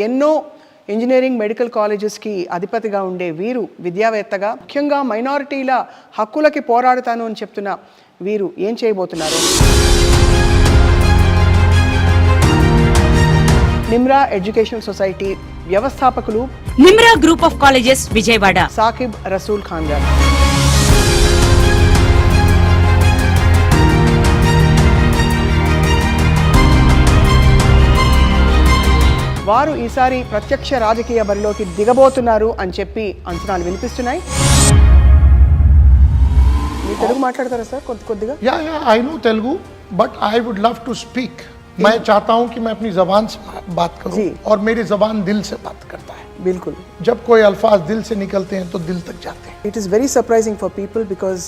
ఎన్నో engineering medical కాలేజెస్కి అధిపతిగా ఉండే వీరు విద్యావేత్తగా ముఖ్యంగా మైనారిటీల హక్కులకి పోరాడుతాను అని చెప్తున్న వీరు ఏం చేయబోతున్నారు? నిమ్రా ఎడ్యుకేషనల్ సొసైటీ వ్యవస్థాపకులు, Nimra group of colleges Vijayawada, Saqib Rasool Khan గారు. వారు ఈసారి ప్రత్యక్ష రాజకీయ బరిలోకి దిగబోతున్నారు అని చెప్పి అంచనాలు వినిపిస్తున్నాయి. మీరు తెలుగు మాట్లాడతారా సార్ కొద్దిగా? Yeah I know Telugu but I would love to speak. मैं चाहता हूं कि मैं अपनी जबान से बात करूं और मेरी जबान दिल से बात करता है. बिल्कुल. जब कोई अल्फाज दिल से निकलते हैं तो दिल तक जाते हैं. It is very surprising for people because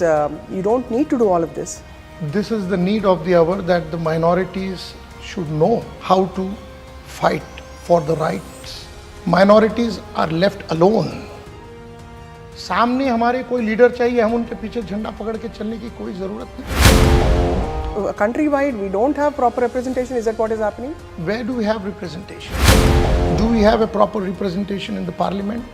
you don't need to do all of this. This is the need of the hour that the minorities should know how to fight for the rights. Minorities are left alone. सामने हमारे कोई leader चाहिए, हम उनके पीछे झंडा पकड़ के चलने की कोई जरूरत नहीं. Countrywide we don't have proper representation. Is that what is happening? Where do we have representation? Do we have a proper representation in the parliament?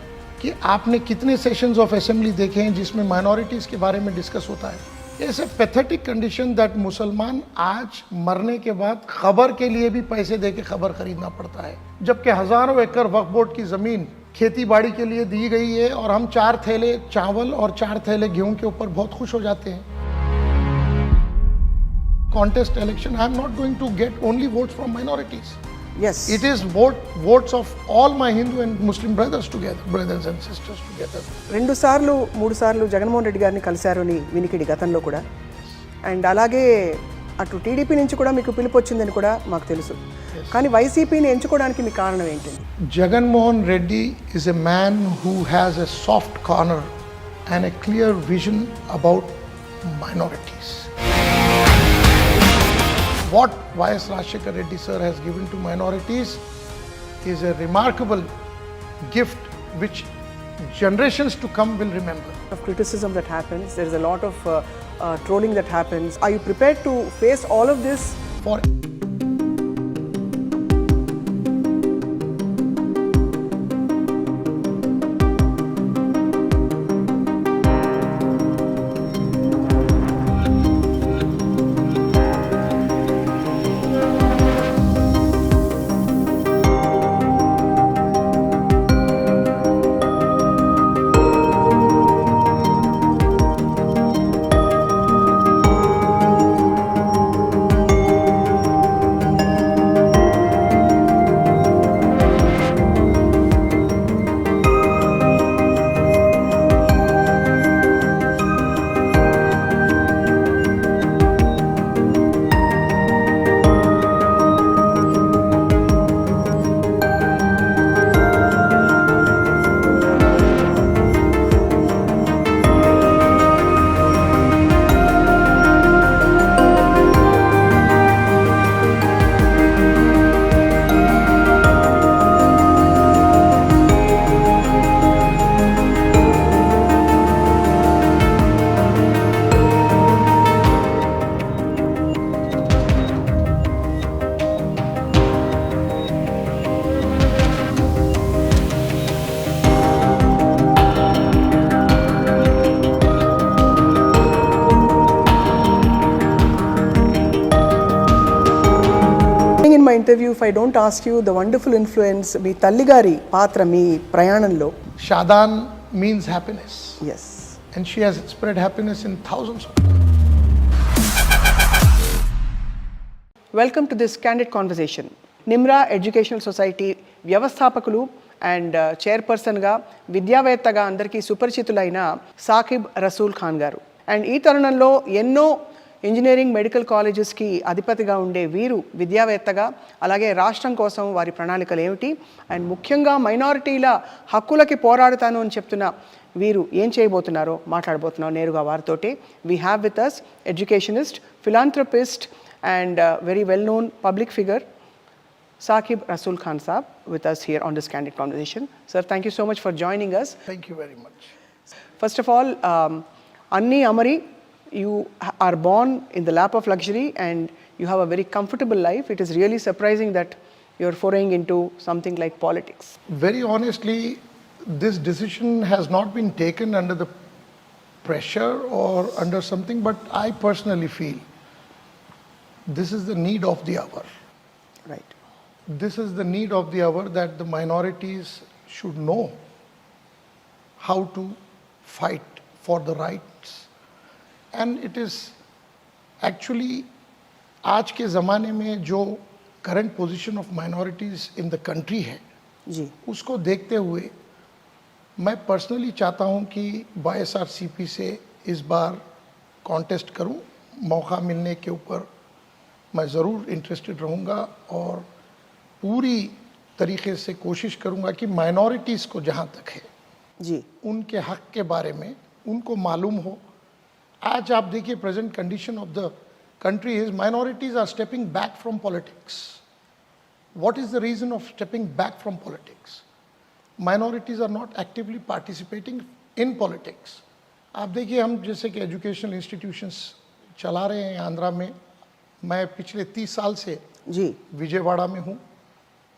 कि आपने कितने सेशंस ऑफ असेंबली देखे हैं जिसमें माइनॉरिटीज के बारे में डिस्कस होता है? It's a pathetic condition that मुसलमान आज मरने के बाद खबर के लिए भी पैसे दे के खबर खरीदना पड़ता है, जबकि हजारों एकड़ वक्फ बोर्ड की जमीन खेती बाड़ी के लिए दी गई है और हम 4 थैले चावल और 4 थैले गेहूं के ऊपर बहुत खुश हो जाते हैं. Contest election, I am not going to get only votes from minorities. Yes. It is votes of all my Hindu and Muslim brothers together, brothers and sisters together. 2 సార్లు 3 సార్లు జగన్మోహన్ రెడ్డి గారిని కలిశారు అని వినికిడి గతంలో కూడా. అండ్ అలాగే అటు టీడీపీ నుంచి కూడా మీకు పిలుపు వచ్చిందని కూడా మాకు తెలుసు. కానీ వైసీపీని ఎంచుకోవడానికి మీ కారణం ఏంటి? Jagannath Reddy is a man who has a soft corner and a clear vision about minorities. What Y.S. Rajshekar Reddy sir has given to minorities is a remarkable gift which generations to come will remember. Of criticism that happens, there is a lot of trolling that happens. Are you prepared to face all of this? For in my interview, if I don't ask you the wonderful influence మీ తల్లిగారి పాత్ర మీ ప్రయాణంలో. Shadan means happiness. Yes. And she has spread happiness in thousands of. Welcome to this candid conversation. Nimra educational society వ్యవస్థాపకులు and చైర్పర్సన్గా విద్యావేత్తగా అందరికీ సుపరిచితులైన సాకిబ్ రసూల్ ఖాన్ గారు. And ఈ తరుణంలో ఎన్నో ఇంజనీరింగ్ మెడికల్ కాలేజెస్కి అధిపతిగా ఉండే వీరు విద్యావేత్తగా అలాగే రాష్ట్రం కోసం వారి ప్రణాళికలు ఏమిటి అండ్ ముఖ్యంగా మైనారిటీల హక్కులకి పోరాడుతాను అని చెప్తున్న వీరు ఏం చేయబోతున్నారో మాట్లాడబోతున్నాం నేరుగా వారితోటి. We have with us educationist, philanthropist and very well known public figure Saqib Rasool Khan Saab with us here on this candid conversation. Sir, thank you so much for joining us. Thank you very much. First of all, Anni Amari, you are born in the lap of luxury and you have a very comfortable life. It is really surprising that you're foraying into something like politics? Very honestly, this decision has not been taken under the pressure or under something, but I personally feel this is the need of the hour. Right. This is the need of the hour that the minorities should know how to fight for the rights. And it is actually, आज के ज़माने में जो current position of minorities in the country है, जी. उसको देखते हुए मैं पर्सनली चाहता हूं कि YSRCP से इस बार कॉन्टेस्ट करूं. मौका मिलने के ऊपर मैं ज़रूर इंटरेस्टेड रहूंगा और पूरी तरीके से कोशिश करूंगा कि माइनॉरिटीज़ को जहां तक है जी, उनके हक के बारे में उनको मालूम हो. आज आप देखिए present condition of the country is minorities are stepping back from politics. What is the reason of stepping back from politics? Minorities are not actively participating in politics. आप देखिए हम जैसे कि एजुकेशनल इंस्टीट्यूशंस चला रहे हैं आंध्रा में. मैं पिछले 30 साल से जी, विजयवाड़ा में हूँ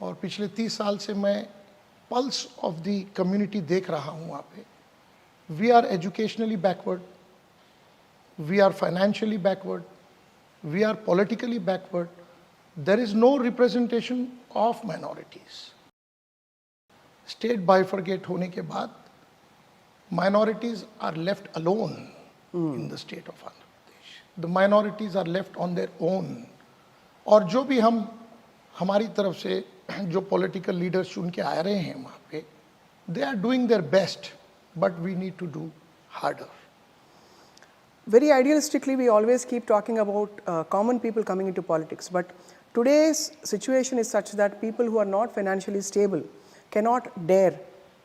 और पिछले 30 साल से मैं पल्स ऑफ द कम्युनिटी देख रहा हूँ वहाँ पे. We are educationally backward, we are financially backward, we are politically backward. There is no representation of minorities. State bifurcate होने के बाद minorities are left alone in the state of Andhra Pradesh. The minorities are left on their own. और जो भी हम हमारी तरफ से जो political leaders चुन के आ रहे हैं वहाँ पे, they are doing their best, but we need to do harder. very idealistically, we always keep talking about common people coming into politics. But today's situation is such that people who are not financially stable cannot dare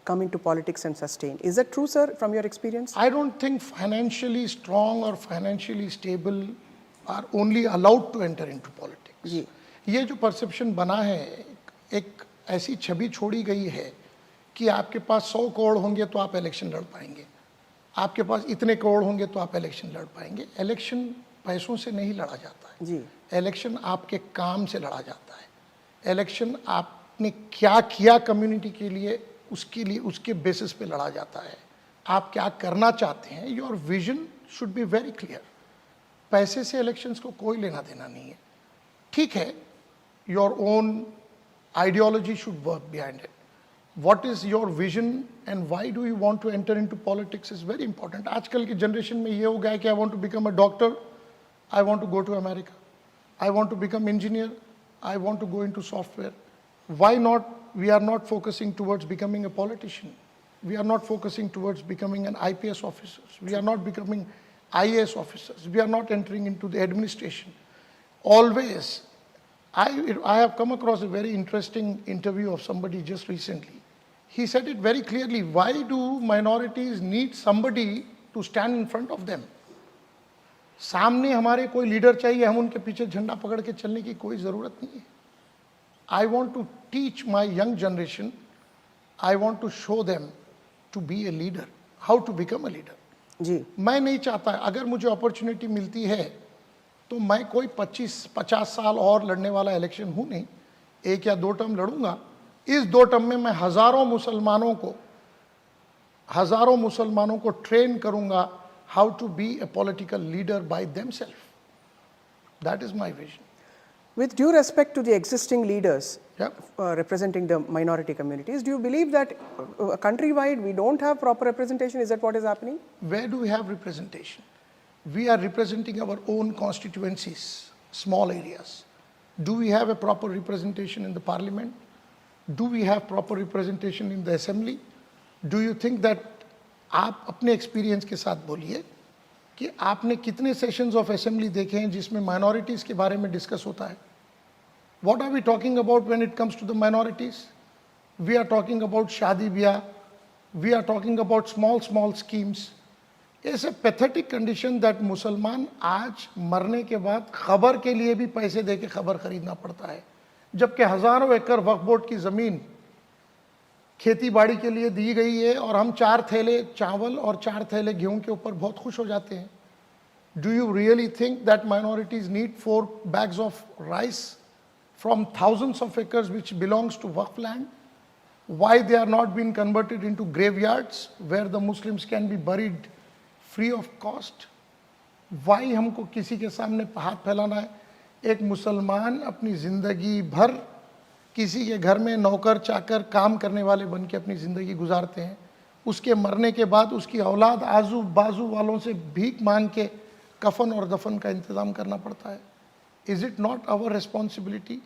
come into politics and sustain. Is that true, sir, from your experience? I don't think financially strong or financially stable are only allowed to enter into politics. जी. ये जो perception बना है, एक ऐसी छवि छोड़ी गई है कि आपके पास 100 करोड़ होंगे तो आप इलेक्शन लड़ पाएंगे, आपके पास इतने करोड़ होंगे तो आप इलेक्शन लड़ पाएंगे. इलेक्शन पैसों से नहीं लड़ा जाता है जी. इलेक्शन आपके काम से लड़ा जाता है. इलेक्शन आपने क्या किया कम्युनिटी के लिए उसके बेसिस पे लड़ा जाता है. आप क्या करना चाहते हैं, your vision should be very clear. पैसे से इलेक्शंस को कोई लेना देना नहीं है. ठीक है, your own ideology should work behind it. What is your vision and why do you want to enter into politics is very important. आजकल की जनरेशन में ये हो गया है कि I want to become a doctor, I want to go to America, I want to become engineer, I want to go into software. Why not? We are not focusing towards becoming a politician. We are not focusing towards becoming an IPS officer. We are not becoming IAS officers. We are not entering into the administration. Always, I have come across a very interesting interview of somebody just recently. He said it very clearly. Why do minorities need somebody to stand in front of them? सामने हमारे कोई leader चाहिए, हम उनके पीछे झंडा पकड़ के चलने की कोई ज़रूरत नहीं है. I want to teach my young generation, I want to show them to be a leader, how to become a leader. जी. मैं नहीं चाहता, अगर मुझे अपॉर्चुनिटी मिलती है तो मैं कोई 25-50 साल और लड़ने वाला इलेक्शन हूँ नहीं. 1 या 2 टर्म लड़ूंगा. इस 2 टर्म में मैं हज़ारों मुसलमानों को ट्रेन करूंगा how to be a political leader by themselves. That is my vision. With due respect to the existing leaders Yeah. Representing the minority communities, do you believe that countrywide we don't have proper representation? Is that what is happening? Where do we have representation? We are representing our own constituencies, small areas. Do we have a proper representation in the parliament? Do we have proper representation in the assembly? Do you think that आप अपने experience के साथ बोलिए कि आपने कितने sessions of assembly देखे हैं जिसमें माइनॉरिटीज़ के बारे में डिस्कस होता है? What are we talking about when it comes to the minorities? We are talking about शादी ब्याह. We are talking about small schemes. It's a pathetic condition that मुसलमान आज मरने के बाद खबर के लिए भी पैसे दे के खबर खरीदना पड़ता है, जबकि हज़ारों एकड़ वक्फ बोर्ड की ज़मीन खेती बाड़ी के लिए दी गई है और हम 4 थैले चावल और 4 थैले गेहूं के ऊपर बहुत खुश हो जाते हैं. Do you really think that minorities need 4 bags of rice, from thousands of acres which belongs to Waqf land, why they are not being converted into graveyards where the Muslims can be buried free of cost. Why हमको किसी के सामने हाथ फैलाना है? एक मुसलमान अपनी ज़िंदगी भर किसी के घर में नौकर चाकर काम करने वाले बन के अपनी ज़िंदगी गुजारते हैं, उसके मरने के बाद उसकी औलाद आजू बाजू वालों से भीख मांग के कफन और दफन का इंतज़ाम करना पड़ता है. Is it not our responsibility?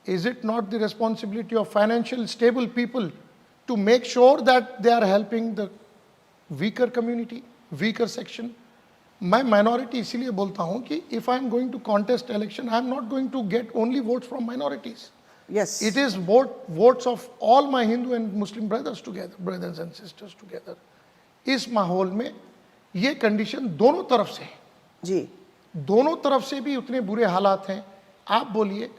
Is it not the responsibility of financial stable people to make sure that they are helping the weaker community, weaker section? मैं minority इसीलिए बोलता हूँ कि if I am going to contest election, I am not going to get only votes from minorities. Yes. It is votes of all my Hindu and Muslim brothers together, brothers and sisters together. इस माहौल में ये condition दोनों तरफ से है. जी. दोनों तरफ से भी उतने बुरे हालात हैं. आप बोलिए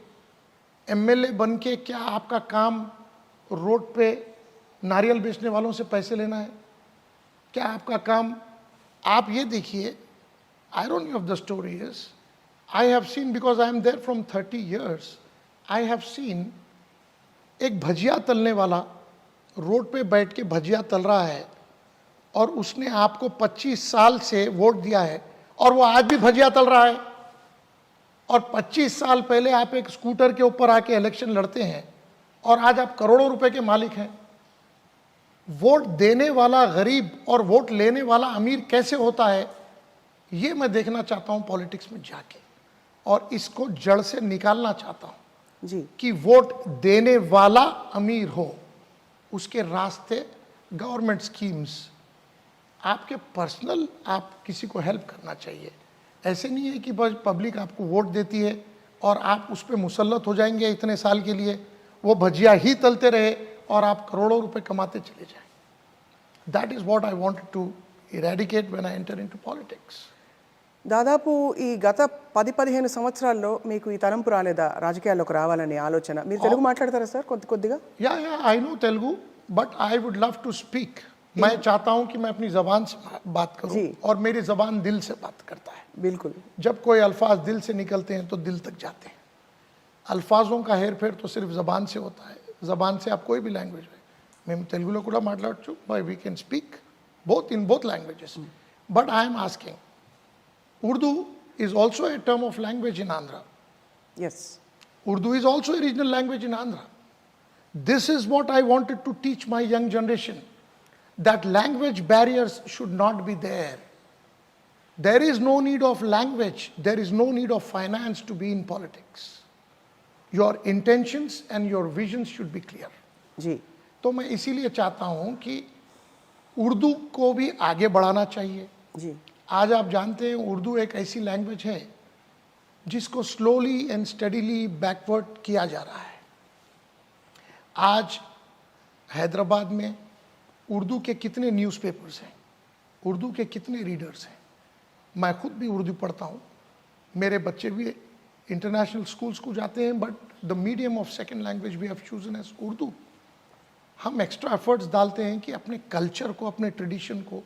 एमएलए बन के क्या आपका काम रोड पे नारियल बेचने वालों से पैसे लेना है? क्या आपका काम? आप ये देखिए, irony of the story is, I have seen, because I am there from 30 years, I have seen एक भजिया तलने वाला रोड पे बैठ के भजिया तल रहा है और उसने आपको 25 साल से वोट दिया है और वो आज भी भजिया तल रहा है. और 25 साल पहले आप एक स्कूटर के ऊपर आके इलेक्शन लड़ते हैं और आज आप करोड़ों रुपए के मालिक हैं. वोट देने वाला गरीब और वोट लेने वाला अमीर कैसे होता है, ये मैं देखना चाहता हूं पॉलिटिक्स में जाके, और इसको जड़ से निकालना चाहता हूं जी. कि वोट देने वाला अमीर हो, उसके रास्ते गवर्नमेंट स्कीम्स, आपके पर्सनल आप किसी को हेल्प करना चाहिए. ऐसे नहीं है कि बस पब्लिक आपको वोट देती है और आप उस पर मुसल्लत हो जाएंगे इतने साल के लिए, वो भजिया ही तलते रहे और आप करोड़ों रुपए कमाते चले जाएं. That is what I wanted to eradicate when I enter into politics. దాదాపు ఈ గత 10-15 సంవత్సరాల్లో మీకు ఈ తలంపు రాలేదా రాజకీయాల్లోకి రావాలనే ఆలోచన? మీరు తెలుగు మాట్లాడతారా సార్ కొద్దిగా? Yeah I know Telugu, but I would love to speak. मैं चाहता हूं कि मैं अपनी जबान से बात करूं और मेरी जबान दिल से बात करता है. बिल्कुल. जब कोई अल्फाज दिल से निकलते हैं तो दिल तक जाते हैं. अल्फाजों का हेर फेर तो सिर्फ जबान से होता है. जबान से आप कोई भी लैंग्वेज में, मैं तेलुगुलो కూడా మాట్లాడొచ్చు, we can speak both in both languages. But I am asking, Urdu is also a term of language in Andhra. Yes. Urdu is also a regional language in Andhra. This is what I wanted to teach my young generation, that language barriers should not be there. There is no need of language, there is no need of finance to be in politics. Your intentions and your visions should be clear. जी. तो मैं इसीलिए चाहता हूं कि उर्दू को भी आगे बढ़ाना चाहिए. जी. आज आप जानते हैं उर्दू एक ऐसी लैंग्वेज है जिसको स्लोली एंड स्टडीली बैकवर्ड किया जा रहा है. आज हैदराबाद में उर्दू के कितने न्यूज़पेपर्स हैं, उर्दू के कितने रीडर्स हैं. मैं खुद भी उर्दू पढ़ता हूँ, मेरे बच्चे भी इंटरनेशनल स्कूल्स को जाते हैं, but the medium of second language we have chosen as Urdu. हम एक्स्ट्रा एफर्ट्स डालते हैं कि अपने कल्चर को, अपने ट्रेडिशन को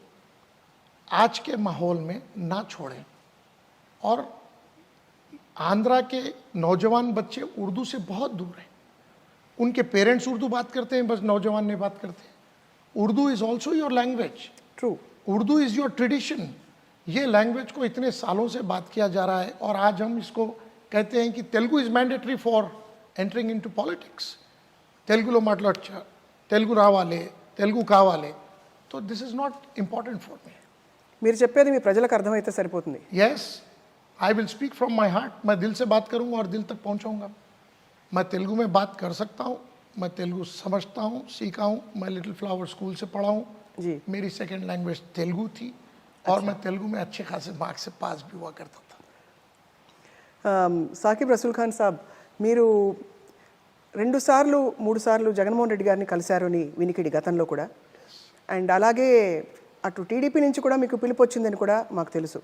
आज के माहौल में ना छोड़ें. और आंध्रा के नौजवान बच्चे उर्दू से बहुत दूर हैं. उनके पेरेंट्स उर्दू बात करते हैं, बस नौजवान नहीं बात करते हैं. Urdu is also your language. True. Urdu is your tradition. ये लैंग्वेज को इतने सालों से बात किया जा रहा है और आज हम इसको कहते हैं कि Telugu is mandatory for entering into politics. तेलुगुलो మాట్లాడొచ్చా, తెలుగు రావాలి, తెలుగు కావాలి. तो this is not important for me. మీరు చెప్పేది మీ ప్రజలకు అర్థమైతే సరిపోతుంది. Yes, I will speak from my heart. मैं दिल से बात करूंगा और दिल तक पहुंचाऊंगा. मैं तेलुगु में बात कर सकता हूं, मैं तेलुगु समझता हूं, सीखा हूं. मैं लिटिल फ्लावर स्कूल से पढ़ा हूं. जी. मेरी सेकेंड लैंग्वेज तेलुगु थी और मैं तेलुगु में अच्छे खासे मार्क्स से पास भी हुआ करता था. సాకిబ్ రసూల్ ఖాన్ సాబ్, మీరు 2 సార్లు 3 సార్లు జగన్మోహన్ రెడ్డి గారిని కలిశారు అని వినికిడి గతంలో కూడా. అండ్ అలాగే అటు టీడీపీ నుంచి కూడా మీకు పిలుపు వచ్చిందని కూడా మాకు తెలుసు.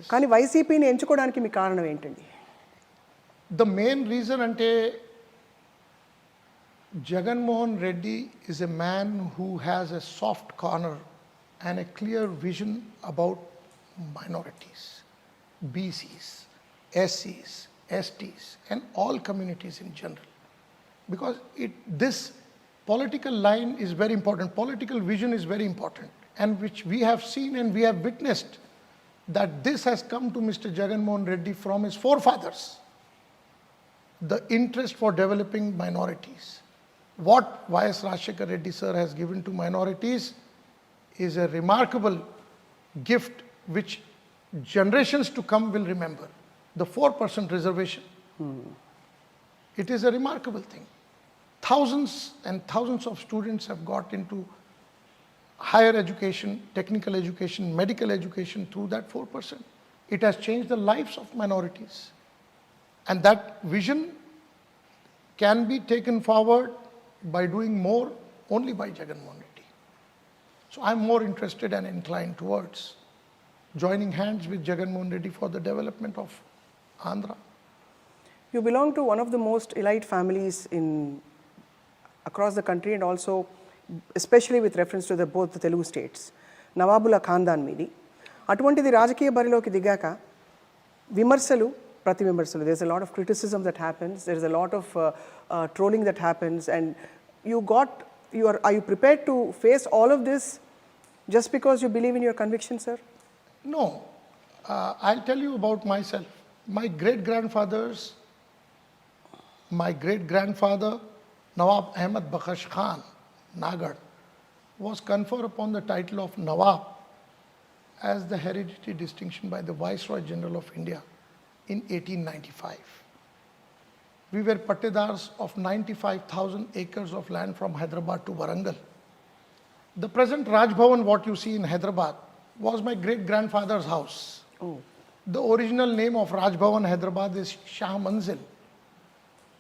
కానీ వైసీపీని ఎంచుకోవడానికి మీ కారణం ఏంటండి? ద మెయిన్ రీజన్ అంటే Jaganmohan Reddy is a man who has a soft corner and a clear vision about minorities, BCs, ఎస్సీస్, STs, and all communities in general. Because this political line is very important, political vision is very important, and which we have seen and we have witnessed that this has come to Mr. Jagan Mohan Reddy from his forefathers. The interest for developing minorities. What Y.S. Rajshekar Reddy sir has given to minorities is a remarkable gift which generations to come will remember. The 4% reservation. It is a remarkable thing. Thousands and thousands of students have got into higher education, technical education, medical education through that 4%. It has changed the lives of minorities. And that vision can be taken forward by doing more only by Jagan Mohan Reddy. So I'm more interested and inclined towards joining hands with Jagan Mohan Reddy for the development of Andhra. You belong to one of the most elite families across the country, and also especially with reference to both the Telugu states. నవాబుల ఖాందాన్ మీది. అటువంటిది రాజకీయ బరిలోకి దిగాక విమర్శలు ప్రతి విమర్శలు, there's a lot of criticism that happens, there's a lot of trolling that happens, and are you prepared to face all of this just because you believe in your conviction, sir? No. I'll tell you about myself. My great-grandfather, Nawab Ahmad Bakhash Khan, Nagad, was conferred upon the title of Nawab as the hereditary distinction by the Viceroy General of India in 1895. We were pattedars of 95,000 acres of land from Hyderabad to Warangal. The present Raj Bhavan, what you see in Hyderabad, was my great-grandfather's house. Oh. The original name of Raj Bhavan, Hyderabad is Shah Manzil.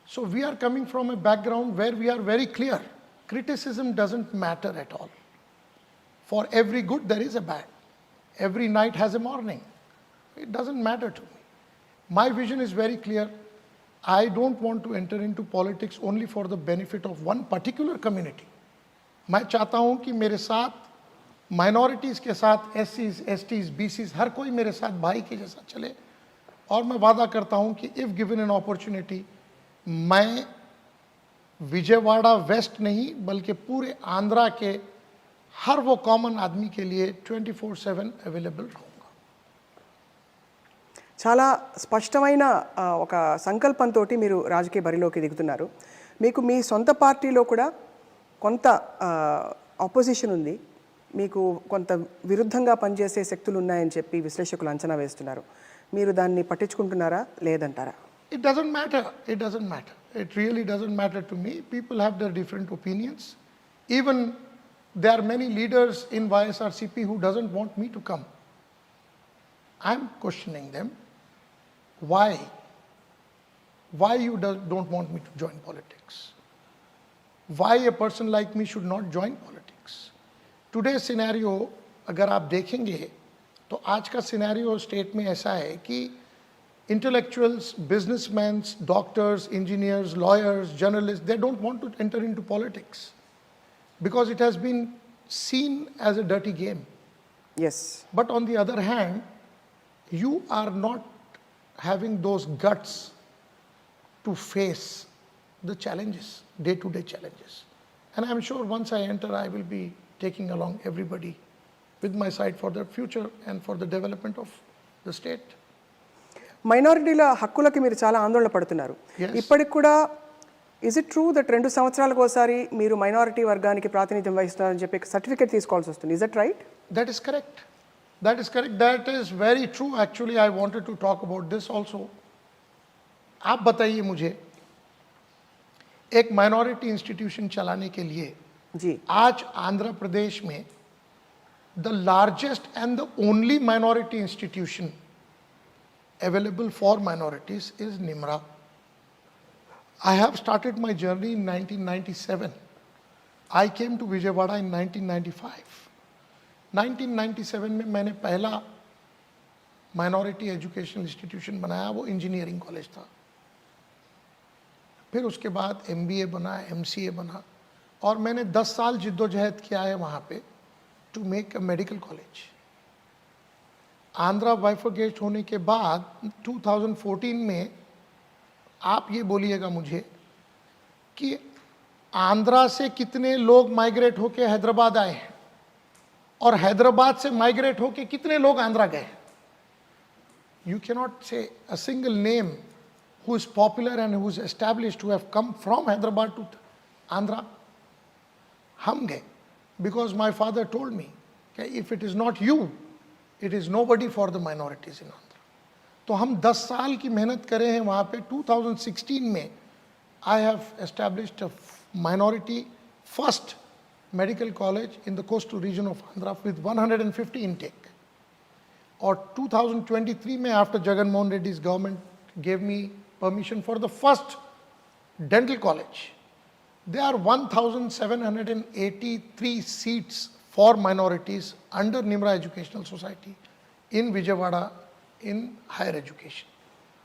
So we are coming from a background where we are very clear. Criticism doesn't matter at all. For every good, there is a bad. Every night has a morning. It doesn't matter to me. My vision is very clear. I don't want to enter into politics only for the benefit of one particular community. मैं चाहता हूं कि मेरे साथ minorities के साथ SCs, STs, BCs हर कोई मेरे साथ भाई के जैसा चले, और मैं वादा करता हूं कि if given an opportunity मैं विजयवाड़ा वेस्ट नहीं बल्कि पूरे आंध्रा के हर वो कॉमन आदमी के लिए 24/7 अवेलेबल रहूँगा. చాలా స్పష్టమైన ఒక సంకల్పంతో మీరు రాజకీయ బరిలోకి దిగుతున్నారు. మీకు మీ సొంత పార్టీలో కూడా కొంత ఆపోజిషన్ ఉంది, మీకు కొంత విరుద్ధంగా పనిచేసే శక్తులు ఉన్నాయని చెప్పి విశ్లేషకులు అంచనా వేస్తున్నారు. మీరు దాన్ని పట్టించుకుంటున్నారా లేదంటారా? It doesn't matter. It doesn't matter. It really doesn't matter to me. People have their different opinions. Even there are many leaders in YSRCP who doesn't want me to come. I'm questioning them. Why? Why you don't want me to join politics? Why a person like me should not join politics? Today's scenario, अगर आप देखेंगे तो आज का scenario state में ऐसा है कि intellectuals, businessmen, doctors, engineers, lawyers, journalists, they don't want to enter into politics because it has been seen as a dirty game. Yes. But on the other hand, you are not having those guts to face the challenges, day-to-day challenges. And I'm sure once I enter, I will be taking along everybody with my side for their future and for the development of the state. మైనారిటీల హక్కులకి మీరు చాలా ఆందోళన పడుతున్నారు. ఇప్పటికి కూడా is it true that 2 సంవత్సరాలకు ఒకసారి మీరు మైనారిటీ వర్గానికి ప్రాతినిధ్యం వహిస్తున్నారని చెప్పి సర్టిఫికేట్ తీసుకోవాల్సి వస్తుంది? Is that right? That is correct. That is correct. That is very true. Actually, I wanted to talk about this also. आप बताइए मुझे, एक माइनॉरिटी इंस्टीट्यूशन चलाने के लिए जी आज आंध्र प्रदेश में the largest and the only minority institution available for minorities is NIMRA. I have started my journey in 1997. I came to Vijayawada in 1995. 1997 में मैंने पहला माइनॉरिटी एजुकेशनल इंस्टीट्यूशन बनाया, वो इंजीनियरिंग कॉलेज था. फिर उसके बाद MBA बना, MCA बना, और मैंने 10 साल जिद्दोजहद किया है वहाँ पे to make a medical college. Andhra bifurcate होने के बाद 2014 में आप ये बोलिएगा मुझे कि आंध्रा से कितने लोग माइग्रेट होके हैदराबाद आए हैं और हैदराबाद से माइग्रेट होके कितने लोग आंध्रा गए. You cannot say a single name who is popular and who is established, who have come from Hyderabad to Andhra. हम गए because my father told me that if it is not you, it is nobody for the minorities in Andhra. तो हम 10 साल की मेहनत करे हैं वहाँ पे. 2016 में I have established a minority first medical college in the coastal region of Andhra with 150 intake. और 2023 में after Jagan Mohan Reddy's government gave me permission for the first dental college. There are 1,783 seats for minorities under Nimra Educational Society in Vijayawada in higher education.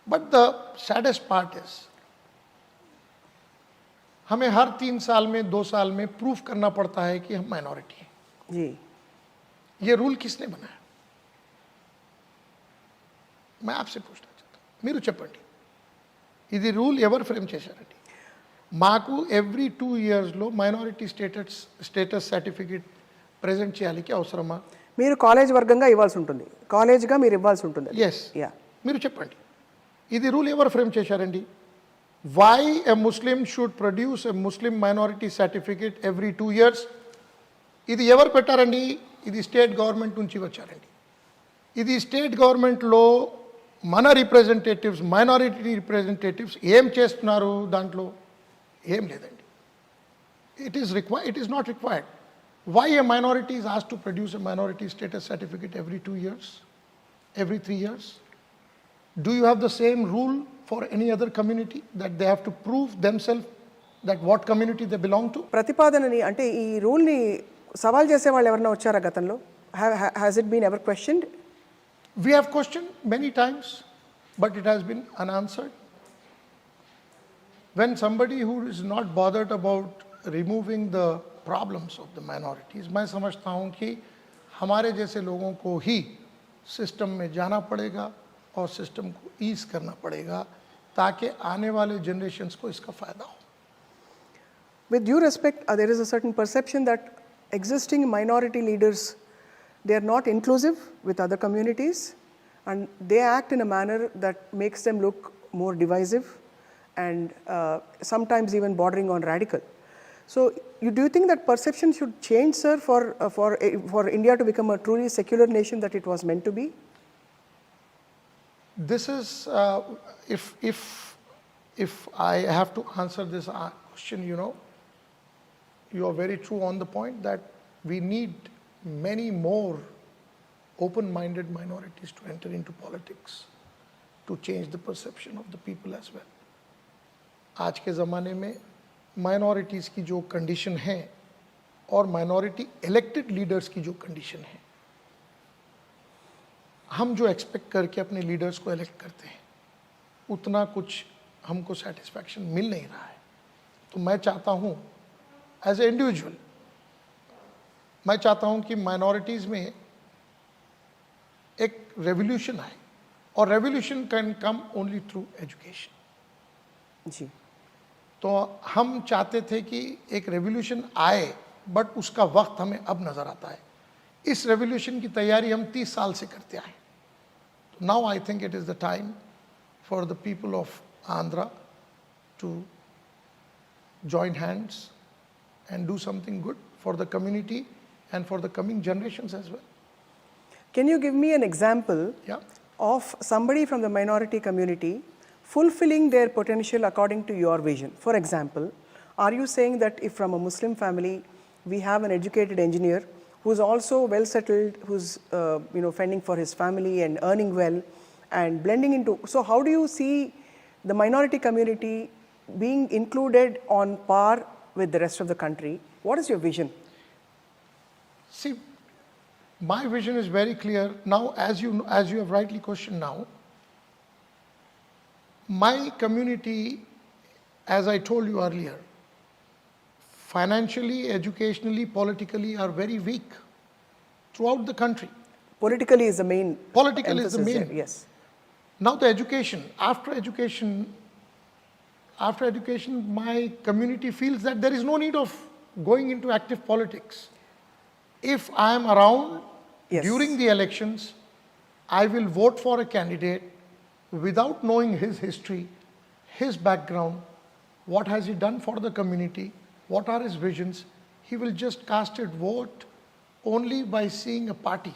But the saddest part is, हमें हर 3 साल में 2 साल में proof करना पड़ता है कि हम माइनॉरिटी हैं. जी. ये रूल किसने बनाया? मैं आपसे पूछना चाहता हूँ, మీరు చెప్పండి, ఇది రూల్ ఎవరు ఫ్రేమ్ చేశారండి? మాకు ఎవ్రీ 2 ఇయర్స్లో మైనారిటీ స్టేటస్ సర్టిఫికేట్ ప్రజెంట్ చేయాలికి అవసరమా? మీరు కాలేజ్ వర్గంగా ఇవ్వాల్సి ఉంటుంది, కాలేజ్గా మీరు ఇవ్వాల్సి ఉంటుంది. ఎస్. మీరు చెప్పండి, ఇది రూల్ ఎవరు ఫ్రేమ్ చేశారండి? Why a Muslim should produce a Muslim minority certificate every 2 years? ఇది ఎవరు పెట్టారండి? ఇది స్టేట్ గవర్నమెంట్ నుంచి వచ్చారండి. ఇది స్టేట్ గవర్నమెంట్లో మన రిప్రజెంటేటివ్స్, మైనారిటీ రిప్రజెంటేటివ్స్ ఏం చేస్తున్నారు? దాంట్లో ఏం లేదండి. It is not required. Why a minority is asked to produce a minority status certificate every 2 years, every 3 years? Do you have the same rule for any other community that they have to prove themselves that what community they belong to? ప్రతిపాదనని అంటే ఈ రూల్ని సవాల్ చేసే వాళ్ళు ఎవరైనా వచ్చారా గతంలో? Has it been ever questioned? We have questioned many times, but it has been unanswered. When somebody who is not bothered about removing the problems of the minorities, मैं समझता हूँ कि हमारे जैसे लोगों को ही सिस्टम में जाना पड़ेगा और सिस्टम को ईज करना पड़ेगा ताकि आने वाले जनरेशन्स को इसका फ़ायदा हो. With due respect, there is a certain perception that existing minority leaders, they are not inclusive with other communities and they act in a manner that makes them look more divisive and sometimes even bordering on radical. So do you think that perception should change, sir, for India to become a truly secular nation that it was meant to be? This is if I have to answer this question, you are very true on the point that we need many more open-minded minorities to enter into politics to change the perception of the people as well. आज के ज़माने में minorities की जो condition है और minority elected leaders की जो condition है, हम जो expect करके अपने leaders को elect करते हैं उतना कुछ हमको satisfaction मिल नहीं रहा है. तो मैं चाहता हूँ as an individual, मैं चाहता हूं कि माइनॉरिटीज़ में एक रेवोल्यूशन आए और revolution can come only through education. जी. तो हम चाहते थे कि एक रेवोल्यूशन आए, बट उसका वक्त हमें अब नज़र आता है. इस रेवोल्यूशन की तैयारी हम 30 साल से करते आए. Now I think it is the time for the people of Andhra to join hands and do something good for the community and for the coming generations as well. Can you give me an example of somebody from the minority community fulfilling their potential according to your vision? For example, are you saying that if from a Muslim family we have an educated engineer who's also well settled, who's fending for his family and earning well and blending into, so how do you see the minority community being included on par with the rest of the country? What is your vision? See, my vision is very clear. Now, as you have rightly questioned now, my community, as I told you earlier, financially, educationally, politically are very weak throughout the country. Politically is the main. Political is the main. Yes. Now the education, after education, after education, my community feels that there is no need of going into active politics. If I am around Yes. during the elections, I will vote for a candidate without knowing his history, his background, what has he done for the community, what are his visions. He will just cast a vote only by seeing a party.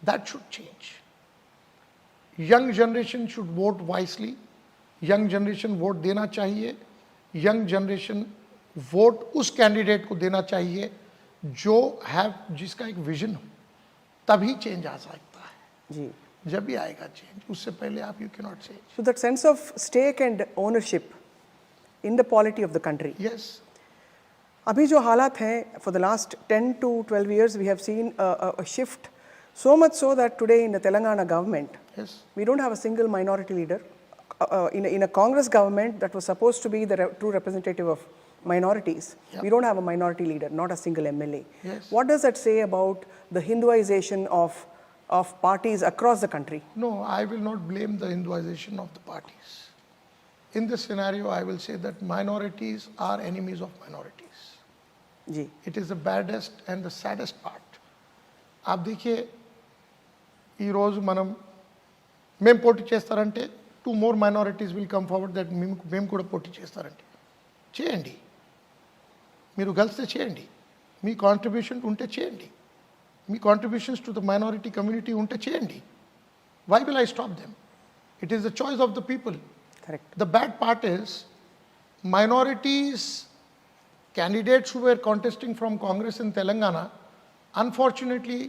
That should change. Young generation should vote wisely. Young generation vote देना चाहिए. Young generation vote उस candidate को देना चाहिए जो जिसका एक vision हो. तभी चेंज आ सकता है. जी. जब भी आएगा चेंज, उससे पहले आप you can not change. So that sense of stake and ownership in the polity of the country. Yes. अभी जो हालात हैं, for the last 10 to 12 years, we have seen a shift, so much so that today in the Telangana government, Yes. we don't have a single minority leader. In a Congress government that was supposed to be the true representative of minorities, Yeah. we don't have a minority leader, not a single MLA. Yes. What does that say about the Hinduization of parties across the country? No, I will not blame the Hinduization of the parties. In this scenario, I will say that minorities are enemies of minorities. Ji. It is the baddest and the saddest part. आप देखिए ఈ రోజు మేము పోటీ చేస్తారంటే 2 more minorities will come forward that మేము కూడా పోటీ చేస్తారంటే చేయండి. మీరు కలిస్తే చేయండి. మీ కాంట్రిబ్యూషన్ ఉంటే చేయండి. మీ contributions to the minority community ఉంటే చేయండి. Why will I stop them? It is the choice of the people. Correct. The bad part is minorities, candidates who were contesting from Congress in Telangana, unfortunately,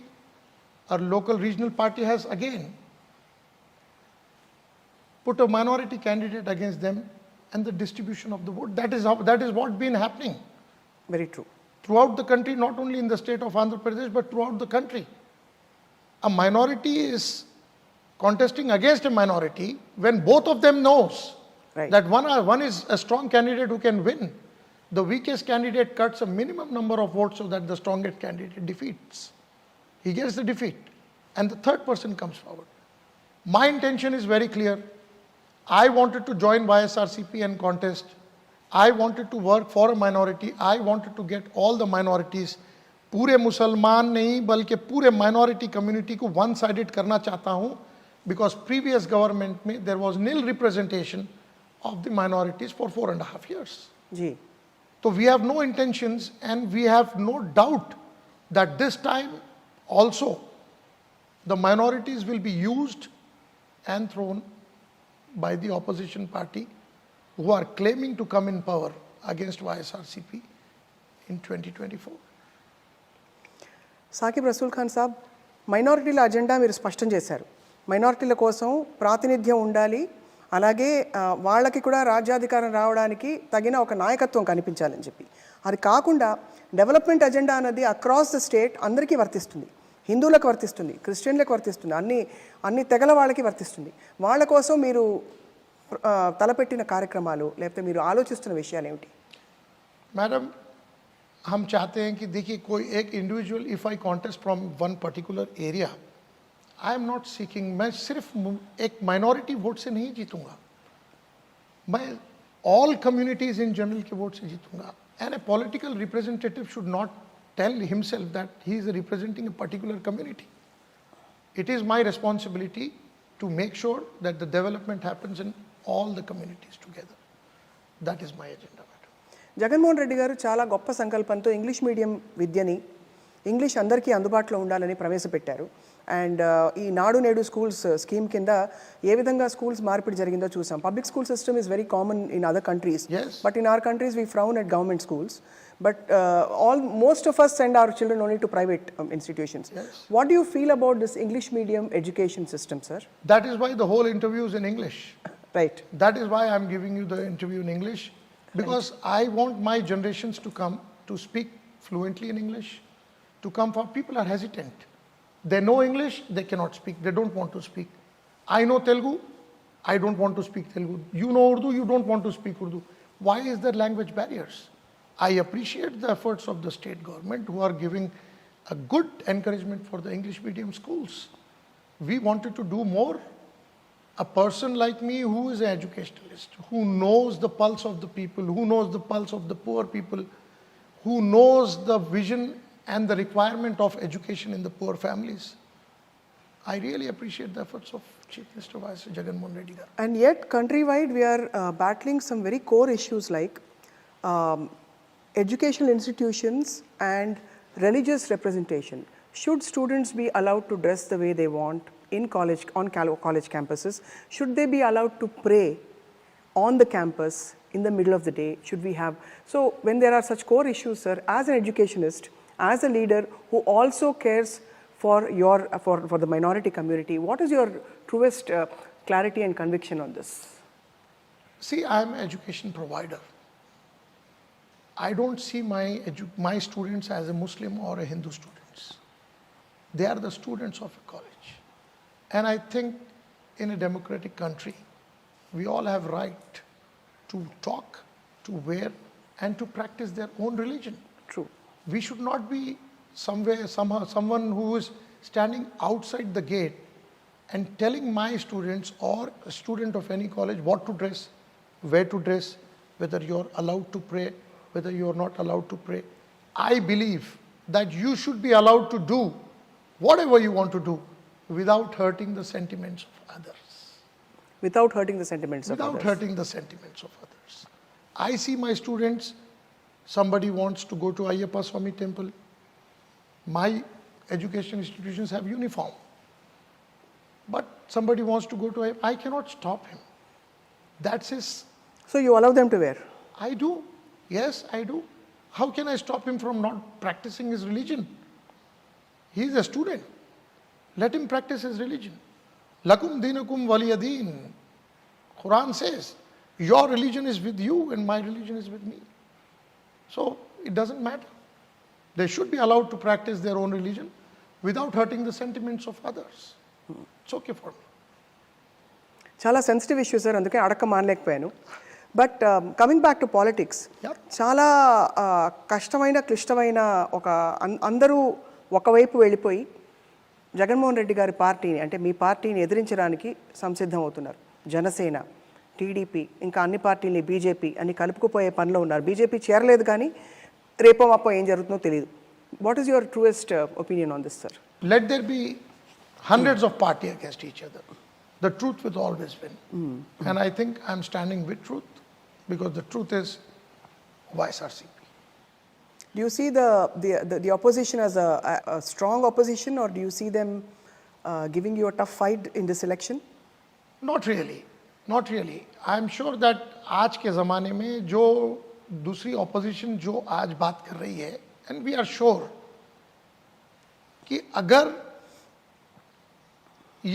our local regional party has again put a minority candidate against them and the distribution of the vote. That is what been happening Very true. throughout the country, not only in the state of Andhra Pradesh, but throughout the country. A minority is contesting against a minority when both of them knows Right. that one is a strong candidate who can win. The weakest candidate cuts a minimum number of votes so that the strongest candidate defeats. He gets the defeat. And the third person comes forward. My intention is very clear. I wanted to join YSRCP and contest. I wanted to work for a minority. I wanted to get all the minorities. पूरे मुसलमान नहीं बल्कि पूरे minority community को one sided करना चाहता हूँ, because previous government में there was nil representation of the minorities for 4.5 years. Ji. So we have no intentions and we have no doubt that this time also the minorities will be used and thrown by the opposition party who are claiming to come in power against YSRCP in 2024. Saqib Rasool Khan సాబ్, మైనారిటీల agenda మీరు స్పష్టం చేశారు. మైనారిటీల కోసం ప్రాతినిధ్యం ఉండాలి, అలాగే వాళ్ళకి కూడా రాజ్యాధికారం రావడానికి తగిన ఒక నాయకత్వం కనిపించాలని చెప్పి. అది కాకుండా డెవలప్మెంట్ అజెండా అన్నది అక్రాస్ ద స్టేట్ అందరికీ వర్తిస్తుంది. హిందువులకు వర్తిస్తుంది, క్రిస్టియన్లకు వర్తిస్తుంది, అన్ని తెగల వాళ్ళకి వర్తిస్తుంది. వాళ్ళ కోసం మీరు తలపెట్టిన కార్యక్రమాలు లేకపోతే మీరు ఆలోచిస్తున్న విషయాలు ఏమిటి? मैडम, हम चाहते हैं कि देखिए कोई एक individual if I contest from one particular area, I am not seeking, मैं सिर्फ एक माइनॉरिटी वोट से नहीं जीतूंगा, मैं ऑल कम्युनिटीज इन जनरल के वोट से जीतूंगा. And a political representative should not tell himself that he is representing a particular community. It is my responsibility to make sure that the development happens in all the communities together. That is my agenda. Jaganmohan Reddy గారు చాలా గొప్ప సంకల్పంతో English medium విద్యని, English అందరికీ అందుబాటులో ఉండాలని ప్రవేశపెట్టారు. And ఈ నాడు నేడు స్కూల్స్ స్కీమ్ కింద ఏ విధంగా స్కూల్స్ మార్పిడి జరిగిందో చూసాం. Public school system is very common in other countries, but in our countries we frown at government schools. But most of us send our children only to private institutions. Yes. What do you feel about this English medium education system, sir? That is why the whole interview is in English. Right. That is why I am giving you the interview in English, because I want my generations to come to speak fluently in English. To come for people are hesitant. They know English, they cannot speak. They don't want to speak. I know Telugu, I don't want to speak Telugu. You know Urdu, you don't want to speak Urdu. Why is there language barriers? I appreciate the efforts of the state government who are giving a good encouragement for the English medium schools. We wanted to do more a person like me who is an educationalist, who knows the pulse of the people, who knows the pulse of the poor people, who knows the vision and the requirement of education in the poor families, I really appreciate the efforts of Chief Minister Vice Jagan Mohan Reddy garu. And yet, countrywide, we are battling some very core issues like educational institutions and religious representation. Should students be allowed to dress the way they want in college, on college campuses? Should they be allowed to pray on the campus in the middle of the day? Should we have? So, when there are such core issues, sir, as an educationist, as a leader who also cares for the minority community, what is your truest clarity and conviction on this? See, I am an education provider. I don't see my students as a Muslim or a Hindu students. They are the students of a college. And I think in a democratic country, we all have right to talk, to wear, and to practice their own religion. True. We should not be someone who is standing outside the gate and telling my students or a student of any college what to dress, where to dress, whether you're allowed to pray, whether you're not allowed to pray. I believe that you should be allowed to do whatever you want to do without hurting the sentiments of others. Without hurting the sentiments of others. Without hurting the sentiments of others. I see my students, somebody wants to go to Ayyappa Swami temple. My education institutions have uniform. But somebody wants to go to Ayyappa, I cannot stop him. That's his. So you allow them to wear? I do. Yes, I do. How can I stop him from not practicing his religion? He is a student. Let him practice his religion. Lakum dinakum waliyadeen. Quran says, your religion is with you and my religion is with me. So it doesn't matter. They should be allowed to practice their own religion without hurting the sentiments of others. It's okay for me. చాలా sensitive issue sir, అందుకే అడక్క మానలేకపోయాను. But coming back to politics, చాలా కష్టమైన క్లిష్టమైన అందరూ ఒకవైపు వెళ్ళిపోయి జగన్మోహన్ రెడ్డి గారి పార్టీని, అంటే మీ పార్టీని ఎదిరించడానికి సంసిద్ధం అవుతున్నారు. జనసేన, టీడీపీ, ఇంకా అన్ని పార్టీలని, బీజేపీ అన్ని కలుపుకుపోయే పనిలో ఉన్నారు. బీజేపీ చేరలేదు, కానీ రేపో మాపో ఏం జరుగుతుందో తెలియదు. What is your truest opinion on this, sir? Let there be hundreds of parties against each other. The truth will always win. And I think I'm standing with truth because the truth is YSRCP. Do you see the opposition as a strong opposition, or do you see them giving you a tough fight in this election? Not really. Not really. I'm sure that आज के ज़माने में जो दूसरी opposition जो आज बात कर रही है, and we are sure कि अगर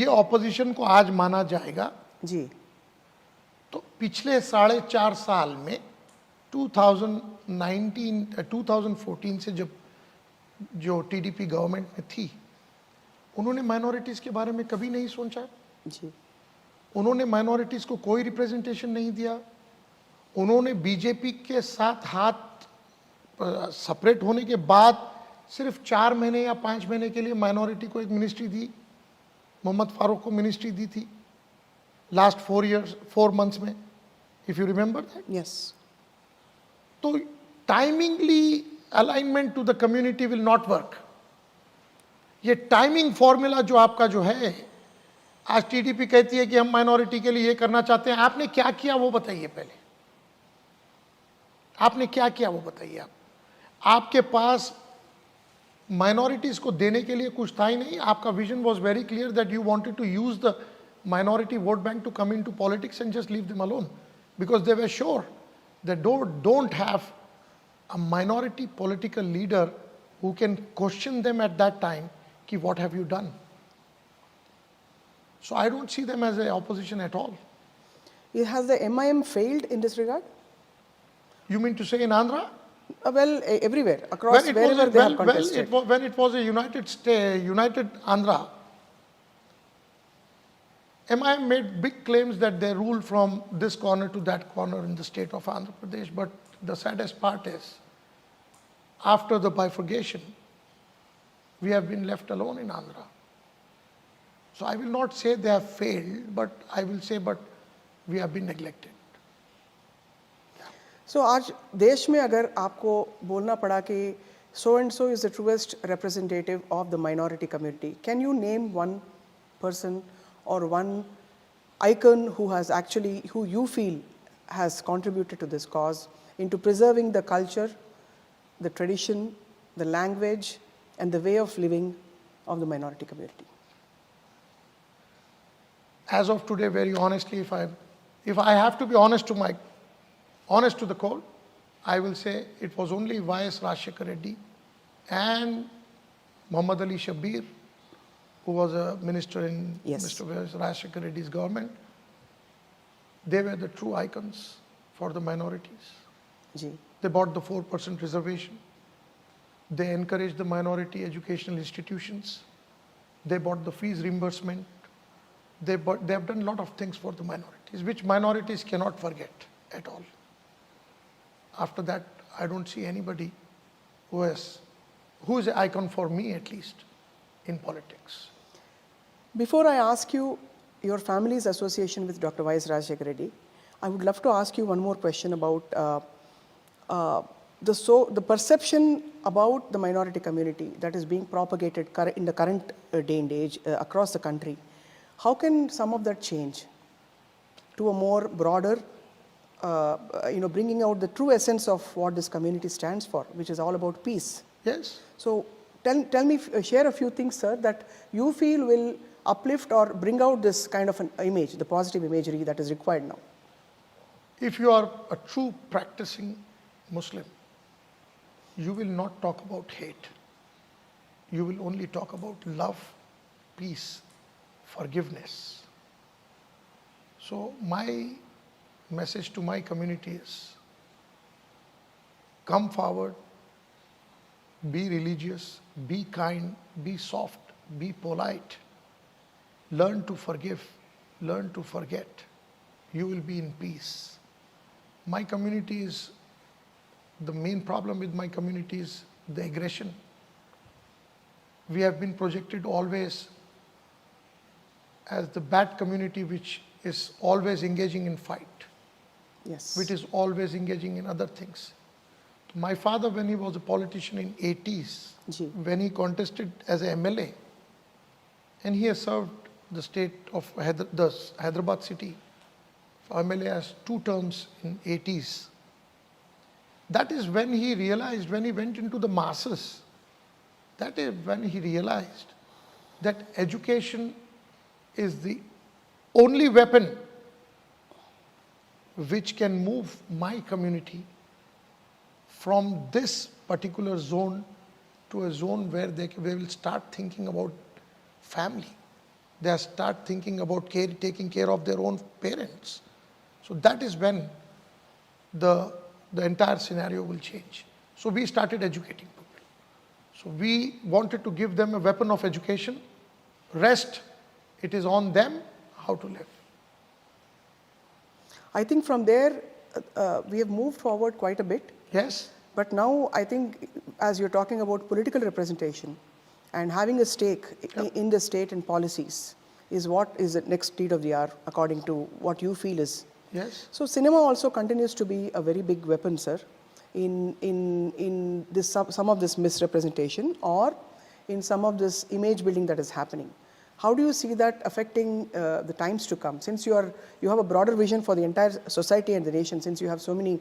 ये opposition को आज माना जाएगा जी, तो पिछले 4.5 साल में 2014 से जब जो टीडीपी गवर्नमेंट में थी, उन्होंने माइनॉरिटीज़ के बारे में कभी नहीं सोचा जी. उन्होंने माइनॉरिटीज़ को कोई रिप्रेजेंटेशन नहीं दिया. उन्होंने बीजेपी के साथ हाथ सेपरेट होने के बाद सिर्फ 4 महीने या 5 महीने के लिए माइनॉरिटी को एक मिनिस्ट्री दी. मोहम्मद फारूक को मिनिस्ट्री दी थी लास्ट 4 months में, if you remember that. Yes. तो timingly alignment to the community will not work. ये टाइमिंग फॉर्मूला जो आपका जो है, आज टीडीपी कहती है कि हम माइनॉरिटी के लिए ये करना चाहते हैं. आपने क्या किया वो बताइए पहले. आपने क्या किया वो बताइए. आपके पास माइनॉरिटीज को देने के लिए कुछ था ही नहीं. आपका vision was very clear that you wanted to use the minority vote bank to come into politics and just leave them alone, because they were sure that don't have a minority political leader who can question them at that time ki what have you done. So I don't see them as an opposition at all. Has the MIM failed in this regard? You mean to say in Andhra? Well, everywhere across wherever they have contested. When it was a united Andhra, MIM made big claims that they ruled from this corner to that corner in the state of Andhra Pradesh. But the saddest part is, after the bifurcation, we have been left alone in Andhra. So I will not say they have failed, but I will say, but we have been neglected. So आज देश में अगर आपको बोलना पड़ा कि so and so is the truest representative of the minority community, can you name one person or one icon who has actually, who you feel has contributed to this cause into preserving the culture, the tradition, the language and the way of living of the minority community? As of today, very honestly, if I have to be honest to the core, I will say it was only Y.S. Rajshekar Reddy and Muhammad Ali Shabir, who was a minister in Mr. Y.S. Rajshekar Reddy's government. They were the true icons for the minorities. Ji. They bought the 4% reservation. They encouraged the minority educational institutions. They bought the fees reimbursement. They have done a lot of things for the minorities, which minorities cannot forget at all. After that, I don't see anybody who is an icon for me, at least, in politics. Before I ask you your family's association with Dr. Y.S. Rajshekar Reddy, I would love to ask you one more question about the perception about the minority community that is being propagated in the current day and age across the country. How can some of that change to a more broader, bringing out the true essence of what this community stands for, which is all about peace? Yes. So tell me, share a few things, sir, that you feel will uplift or bring out this kind of an image, the positive imagery that is required now. If you are a true practicing Muslim, you will not talk about hate. You will only talk about love, peace, forgiveness. So my message to my community is, come forward, be religious, be kind, be soft, be polite, learn to forgive, learn to forget. You will be in peace. My community is, the main problem with my community is the aggression. We have been projected always as the bad community which is always engaging in fight, Yes. which is always engaging in other things. My father, when he was a politician in 80s, Ji. when he contested as a MLA, and he has served the state of the Hyderabad city for MLA as 2 terms in 80s. That is when he realized, when he went into the masses, that is when he realized that education is the only weapon which can move my community from this particular zone to a zone where they will start thinking about family. They start thinking about taking care of their own parents. So that is when the entire scenario will change. So we started educating people. So we wanted to give them a weapon of education. Rest, it is on them how to live. I think from there, we have moved forward quite a bit. Yes. But now I think, as you're talking about political representation and having a stake in the state and policies is what is the next need of the hour, according to what you feel is. Yes. So cinema also continues to be a very big weapon, sir, in this, some of this misrepresentation or in some of this image building that is happening. How do you see that affecting the times to come? Since you have a broader vision for the entire society and the nation, since you have so many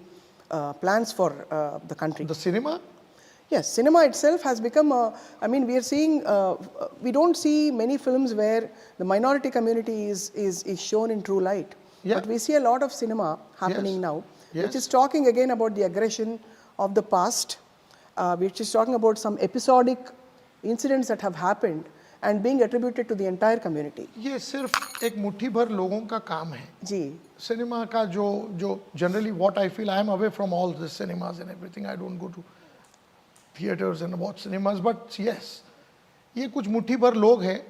plans for the country. The cinema? Yes, cinema itself has become we are seeing, we don't see many films where the minority community is shown in true light. Yeah. But we see a lot of cinema happening Yes. now, Yes. which is talking again about the aggression of the past, which is talking about some episodic incidents that have happened and being attributed to the entire community. ये सिर्फ एक मुट्ठी भर लोगों का काम है. जी. Cinema का जो generally what I feel, I am away from all the cinemas and everything. I don't go to theaters and watch cinemas, but yes, ये कुछ मुट्ठी भर लोग हैं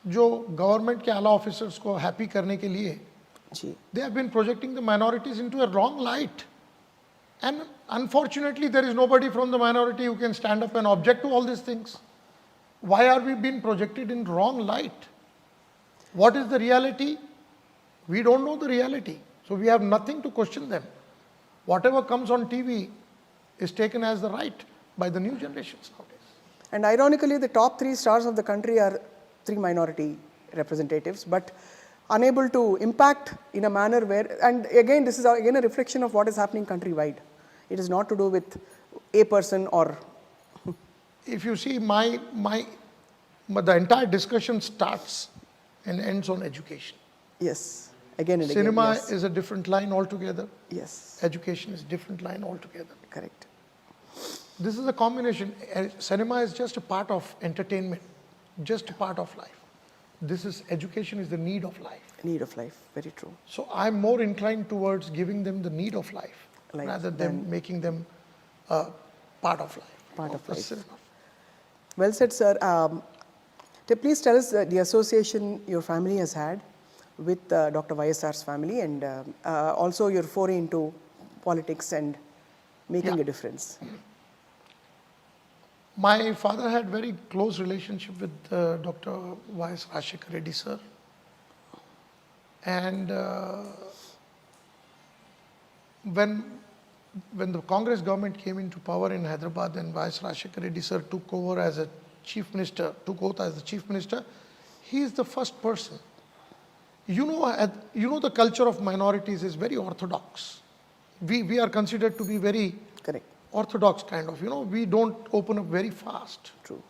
जो गवर्नमेंट के आला ऑफिसर्स को हैप्पी करने के लिए जी. they have been projecting the minorities into a wrong light. And unfortunately, there is nobody from the minority who can stand up and object to all these things. Why are we being projected in wrong light? What is the reality? We don't know the reality. So we have nothing to question them. Whatever comes on TV is taken as the right by the new generations nowadays. And ironically, the top 3 stars of the country are 3 minority representatives, but unable to impact in a manner where, and again, this is again a reflection of what is happening countrywide. It is not to do with a person or. If you see the entire discussion starts and ends on education. Yes, again and again. Cinema Yes. is a different line altogether. Yes, Education is a different line altogether. correct. This is a combination. Cinema is just a part of entertainment, just a part of life. Education is the need of life. Need of life, very true. So I'm more inclined towards giving them the need of life rather than than making them a part of life. Part of the life. cinema. Well said, sir. Please tell us the association your family has had with Dr. YSR's family, and also your foray into politics and making a difference. My father had very close relationship with Dr. Y.S. Rashekar Reddy sir. And when the Congress government came into power in Hyderabad and Y.S. Rashekar Reddy sir took over as a chief minister, took oath as the chief minister, he is the first person. You know the culture of minorities is very orthodox. We are considered to be very Correct. orthodox kind of, we don't open up very fast. True.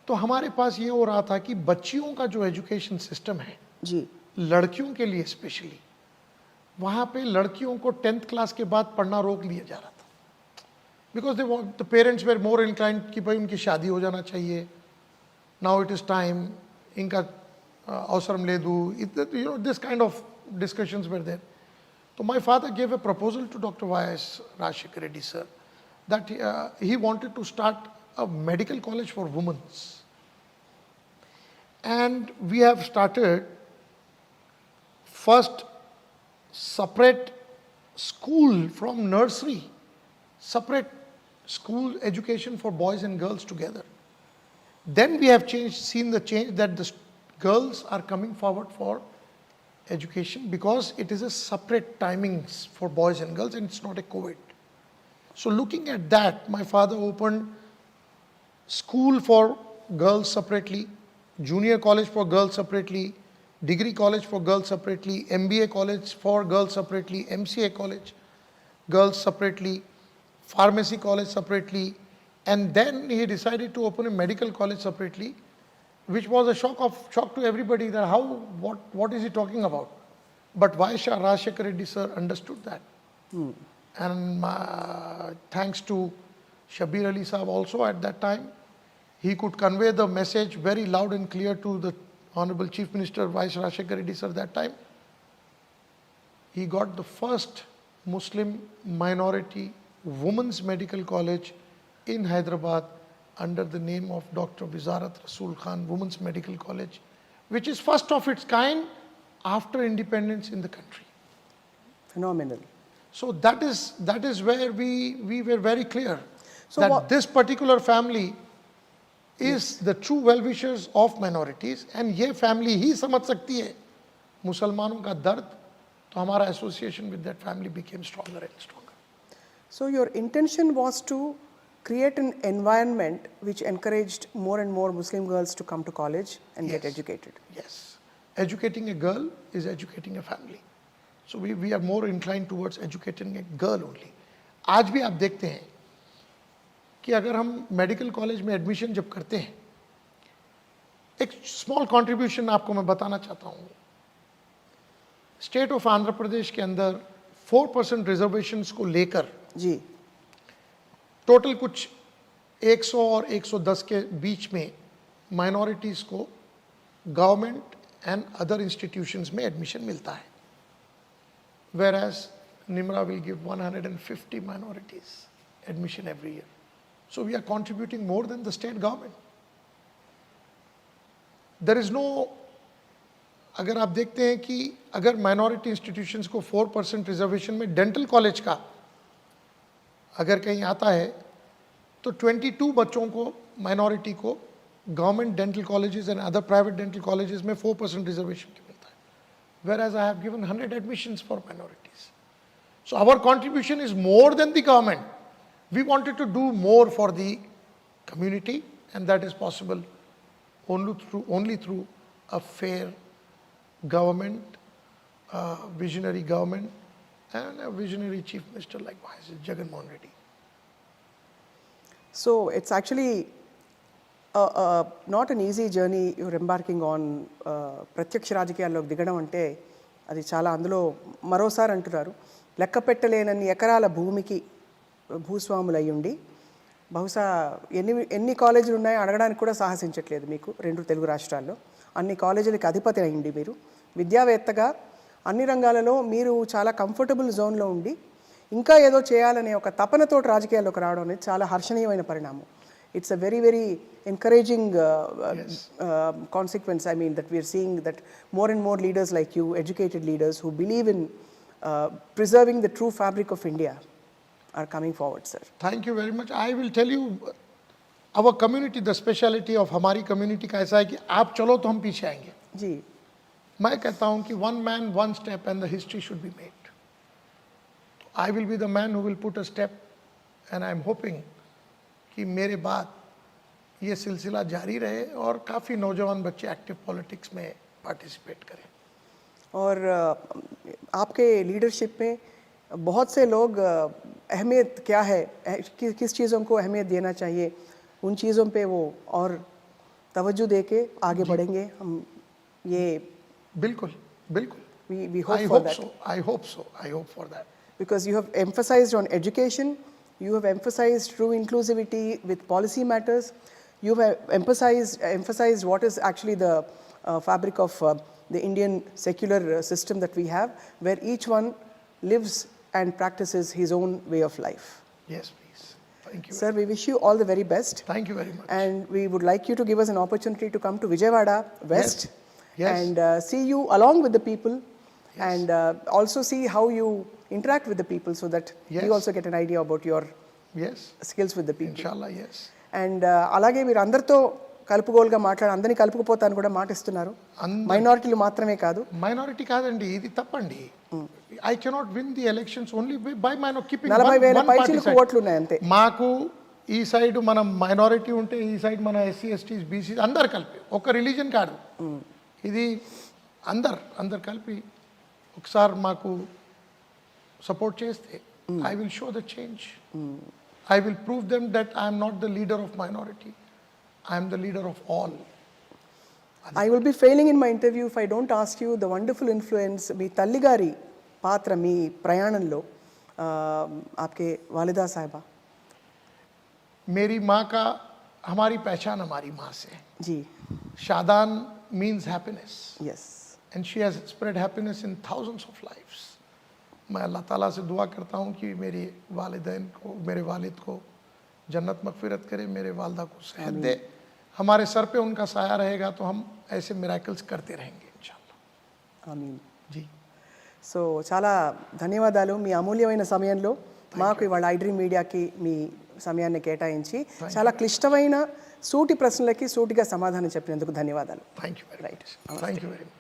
तो हमारे पास ये हो रहा था कि बच्चियों का जो एजुकेशन सिस्टम है जी. लड़कियों के लिए स्पेशली, वहाँ पे लड़कियों को 10th क्लास के बाद पढ़ना रोक लिया जा रहा था. Because the parents were more inclined कि भाई उनकी शादी हो जाना चाहिए, नाउ इट इज़ टाइम, इनका अवसरम ले दूँ, this kind of discussions were there. So my father gave a proposal to Dr. Y.S. Rashekar Reddy sir that he wanted to start a medical college for women. And we have started first separate school from nursery, separate school education for boys and girls together. Then we have seen the change that the girls are coming forward for education because it is a separate timings for boys and girls and it's not a COVID. So looking at that, my father opened school for girls separately, junior college for girls separately, degree college for girls separately, MBA college for girls separately, MCA college, girls separately, pharmacy college separately, and then he decided to open a medical college separately, which was a shock to everybody that what is he talking about? But Y.S. Rashekar Reddy sir understood that. And thanks to Shabir Ali Sahab also at that time, he could convey the message very loud and clear to the Honorable Chief Minister Y.S. Rashekar Reddy sir that time. He got the first Muslim minority women's medical college in Hyderabad under the name of Dr. Wizarat Rasool Khan Women's Medical College, which is first of its kind after independence in the country. Phenomenal. So that is where we were very clear So that this particular family is the true well-wishers of minorities, and ये family ही समझ सकती है मुसलमानों का दर्द, तो हमारा association with that family became stronger and stronger. So your intention was to create an environment which encouraged more and more Muslim girls to come to college and get educated. Yes. Educating a girl is educating a family. So we are more inclined towards educating a girl only. आज भी आप देखते हैं कि अगर हम medical college में admission जब करते हैं, एक स्मॉल कंट्रीब्यूशन आपको मैं बताना चाहता हूँ. स्टेट ऑफ आंध्र प्रदेश के अंदर 4% रिजर्वेशंस को लेकर जी. टोटल कुछ 100 और 110 के बीच में माइनॉरिटीज़ को गवर्नमेंट एंड अदर इंस्टीट्यूशंस में एडमिशन मिलता है. Whereas Nimra will give 150 minorities admission every year. So we are contributing more than the state government. There is no, अगर आप देखते हैं कि अगर minority institutions को 4% reservation में dental college का अगर कहीं आता है तो 22 बच्चों को minority को government dental colleges and other private dental colleges में 4% रिजर्वेशन की मिलता है, whereas I have given 100 admissions for minorities. So our contribution is more than the government. We wanted to do more for the community, and that is possible only through a fair government, visionary government, and a visionary chief minister like Jagan Mohan Reddy. So it's actually not an easy journey you're embarking on. ప్రత్యక్ష రాజకీయాల్లోకి దిగడం అంటే అది చాలా, అందులో మరోసారి అంటున్నారు లెక్క పెట్టలేనన్ని ఎకరాల భూమికి భూస్వాములు అయ్యుండి బహుశా ఎన్ని కాలేజీలు ఉన్నాయో అడగడానికి కూడా సాహసించట్లేదు మీకు 2 తెలుగు రాష్ట్రాల్లో. అన్ని కాలేజీలకి అధిపతి అయ్యింది మీరు. విద్యావేత్తగా అన్ని రంగాలలో మీరు చాలా కంఫర్టబుల్ జోన్లో ఉండి ఇంకా ఏదో చేయాలనే ఒక తపనతోటి రాజకీయాల్లోకి రావడం అనేది చాలా హర్షణీయమైన పరిణామం. It's a very, very encouraging consequence. I mean, that we are seeing that more and more leaders like you, educated leaders who believe in preserving the true fabric of India, are coming forward, sir. Thank you very much. I will tell you, our community, the speciality of हमारी community का ऐसा है कि आप चलो तो हम पीछे आएंगे. जी. मैं कहता हूँ कि one man, one step, and the history should be made. I will be the man who will put a step, and I am hoping कि मेरे बाद ये सिलसिला जारी रहे और काफ़ी नौजवान बच्चे एक्टिव पॉलिटिक्स में पार्टिसिपेट करें. और आपके लीडरशिप में बहुत से लोग अहमियत क्या है, किस चीज़ों को अहमियत देना चाहिए, उन चीज़ों पे वो और तवज्जो दे के आगे बढ़ेंगे. हम ये बिल्कुल बिल्कुल we hope for that. I hope for that. Because you have emphasized on education, you have emphasized true inclusivity with policy matters, you have emphasized what is actually the fabric of the Indian secular system that we have, where each one lives and practices his own way of life. Yes, please. Thank you. Sir, we wish you all the very best. Thank you very much. And we would like you to give us an opportunity to come to Vijayawada West. Yes. And see you along with the people. Yes. And also see how you interact with the people, so that yes. we also get an idea about your yes. skills with the people. Inshallah, yes. And అలాగే మీరు అందరితో కలుపుగోలుగా మాట్లాడి అందరినీ కలుపుకుపోతాను కూడా మాటిస్తున్నారు. మైనారిటీలు మాత్రమే కాదు. Minority కాదండి, ఇది తప్పండి. I cannot win the elections only by keeping 40,000 పైచిలకు ఓట్లు ఉన్నాయి అంతే. మాకు ఈ సైడ్ మనం మైనారిటీ ఉంటే ఈ సైడ్ మన ఎస్సీ ఎస్టీస్ బీసీ అందరు కలిపి, ఒక రిలీజన్ కాదు ఇది, అందరు కలిపి ఒకసారి మాకు సపోర్ట్ చేస్తే I will show the change. I will prove them that I am not the leader of minority. I am the leader of all. I will be failing in my interview if I don't ask you the wonderful influence మీ తల్లి గారి పాత్ర మీ ప్రయాణంలో. आपके वालिदा साहिबा. मेरी माँ का, हमारी पहचान हमारी माँ से. जी. Shadan means happiness. Yes. And she has spread happiness in thousands of lives. मैं अल्लाह ताला से दुआ करता हूँ कि मेरी वालिदैन को, मेरे वालिद को जन्नत मग़फ़िरत करे, मेरे वालदा को सेहत दे. हमारे सर पे उनका साया रहेगा तो हम ऐसे मिराकल्स करते रहेंगे इंशाल्लाह. ఆమీన్. जी. సో చాలా ధన్యవాదాలు మీ అమూల్యమైన సమయంలో మాకు ఇవాళ iDream మీడియాకి మీ సమయాన్ని కేటాయించి చాలా క్లిష్టమైన సూటి ప్రశ్నలకి సూటిగా సమాధానం చెప్పినందుకు ధన్యవాదాలు. Thank you. Right. Thank you very much.